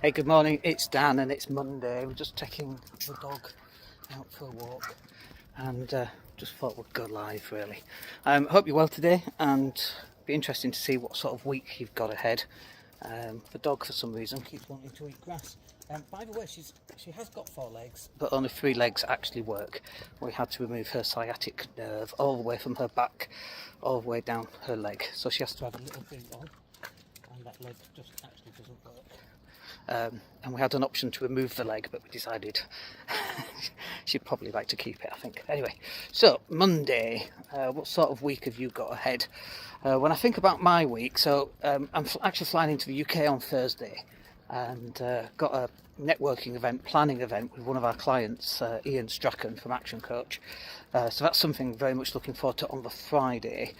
Hey, good morning, it's Dan and it's Monday. We're just taking the dog out for a walk and just thought we'd go live really. Hope you're well today, and be interesting to see what sort of week you've got ahead. The dog for some reason keeps wanting to eat grass. By the way, she has got 4 legs, but only 3 legs actually work. We had to remove her sciatic nerve all the way from her back, all the way down her leg. So she has to have a little boot on, and that leg just actually doesn't work. And we had an option to remove the leg, but we decided she'd probably like to keep it, I think. Anyway, so Monday, what sort of week have you got ahead? When I think about my week, so I'm actually flying into the UK on Thursday, and got a networking event, planning event with one of our clients, Ian Strachan from Action Coach. So that's something very much looking forward to on the Friday.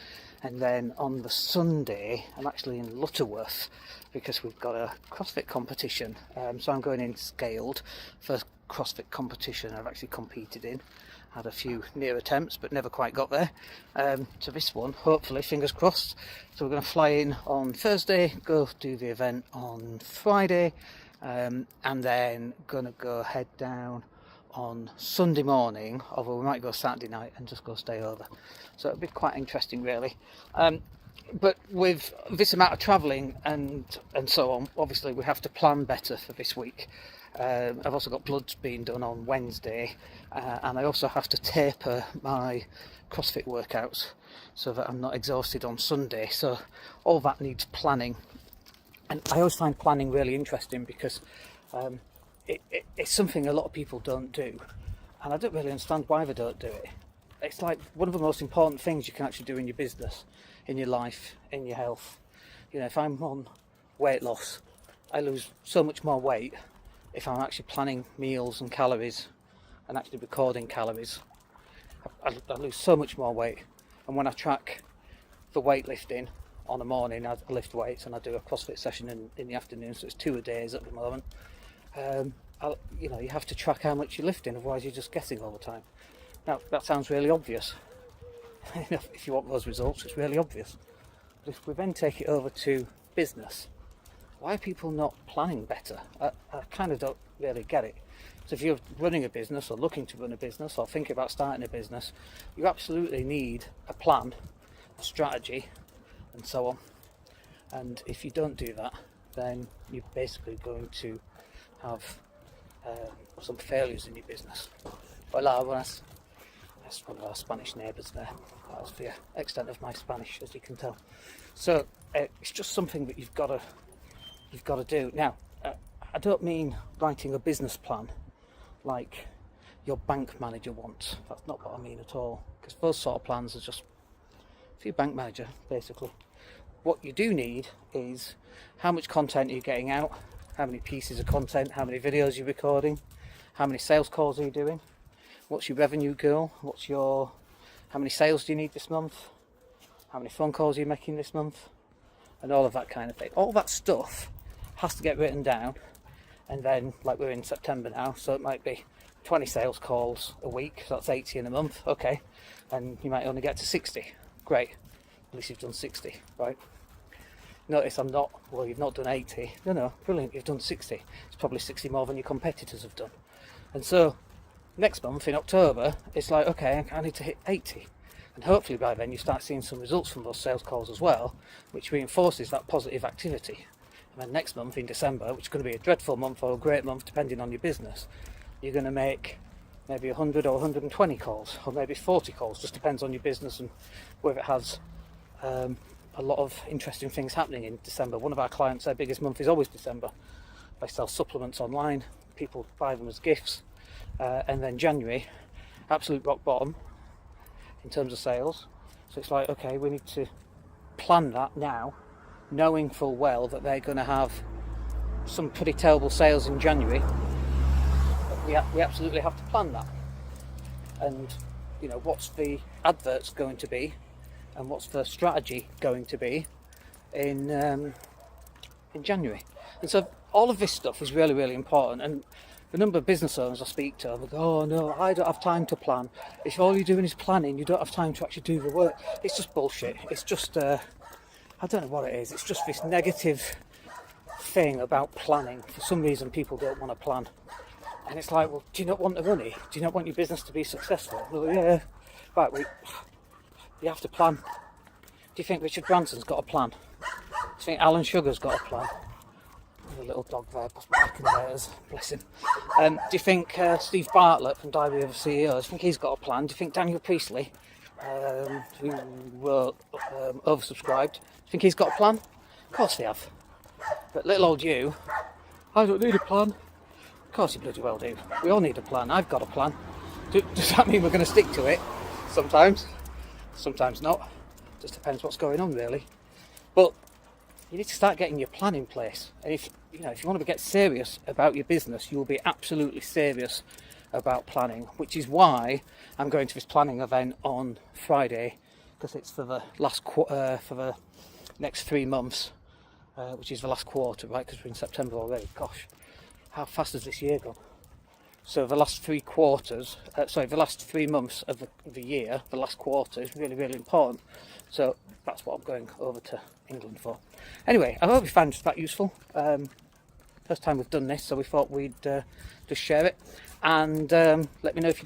And then on the Sunday, I'm actually in Lutterworth because we've got a CrossFit competition. So I'm going in scaled. First CrossFit competition I've actually competed in. Had a few near attempts, but never quite got there. So this one, hopefully, fingers crossed. So we're going to fly in on Thursday, go do the event on Friday, and then going to go head down on Sunday morning, although we might go Saturday night and just go stay over. So it'll be quite interesting really. But with this amount of travelling and so on, obviously we have to plan better for this week. I've also got bloods being done on Wednesday, and I also have to taper my CrossFit workouts so that I'm not exhausted on Sunday. So all that needs planning, and I always find planning really interesting because it's something a lot of people don't do, and I don't really understand why they don't do it. It's like one of the most important things you can actually do in your business, in your life, in your health. You know, if I'm on weight loss, I lose so much more weight if I'm actually planning meals and calories and actually recording calories. I lose so much more weight. And when I track the weightlifting on a morning, I lift weights and I do a CrossFit session in the afternoon, so it's 2 a day at the moment. You have to track how much you're lifting, otherwise you're just guessing all the time. Now, that sounds really obvious. If you want those results, it's really obvious. But if we then take it over to business, why are people not planning better? I kind of don't really get it. So if you're running a business or looking to run a business or thinking about starting a business, you absolutely need a plan, a strategy, and so on. And if you don't do that, then you're basically going to have some failures in your business. Hola, buenas. That's one of our Spanish neighbours there. That was the extent of my Spanish, as you can tell. So it's just something that you've got to do. Now, I don't mean writing a business plan like your bank manager wants. That's not what I mean at all, because those sort of plans are just for your bank manager, basically. What you do need is how much content are you getting out, how many pieces of content, how many videos you're recording, how many sales calls are you doing, what's your revenue goal, how many sales do you need this month, how many phone calls are you making this month, and all of that kind of thing. All that stuff has to get written down, and then, like, we're in September now, so it might be 20 sales calls a week, so that's 80 in a month, okay, and you might only get to 60. Great, at least you've done 60, right? Notice you've not done 80. No, brilliant, you've done 60. It's probably 60 more than your competitors have done. And so next month in October, it's like, okay, I need to hit 80. And hopefully by then you start seeing some results from those sales calls as well, which reinforces that positive activity. And then next month in December, which is going to be a dreadful month or a great month depending on your business, you're going to make maybe 100 or 120 calls, or maybe 40 calls, just depends on your business and whether it has a lot of interesting things happening in December. One of our clients, their biggest month is always December. They sell supplements online, people buy them as gifts, and then January, absolute rock bottom in terms of sales. So it's like, okay, we need to plan that now, knowing full well that they're going to have some pretty terrible sales in January. But we absolutely have to plan that. And, what's the adverts going to be, and what's the strategy going to be in January. And so all of this stuff is really, really important. And the number of business owners I speak to, they go, oh no, I don't have time to plan. If all you're doing is planning, you don't have time to actually do the work. It's just bullshit. It's just, I don't know what it is. It's just this negative thing about planning. For some reason, people don't want to plan. And it's like, well, do you not want the money? Do you not want your business to be successful? Well, yeah. Right, you have to plan. Do you think Richard Branson's got a plan? Do you think Alan Sugar's got a plan? The little dog there, back in there, bless him. Do you think Steve Bartlett from Diary of a CEO, do you think he's got a plan? Do you think Daniel Priestley, who were oversubscribed, do you think he's got a plan? Of course they have. But little old you, I don't need a plan. Of course you bloody well do. We all need a plan. I've got a plan. Does that mean we're going to stick to it? Sometimes. Sometimes not. Just depends what's going on, really. But you need to start getting your plan in place. And if you want to get serious about your business, you'll be absolutely serious about planning, which is why I'm going to this planning event on Friday, because it's for the next 3 months, which is the last quarter, right? Because we're in September already. Gosh, how fast has this year gone? So the last 3 quarters, the last 3 months of the year, the last quarter is really, really important. So that's what I'm going over to England for. Anyway, I hope you found that useful. First time we've done this, so we thought we'd just share it. And let me know if you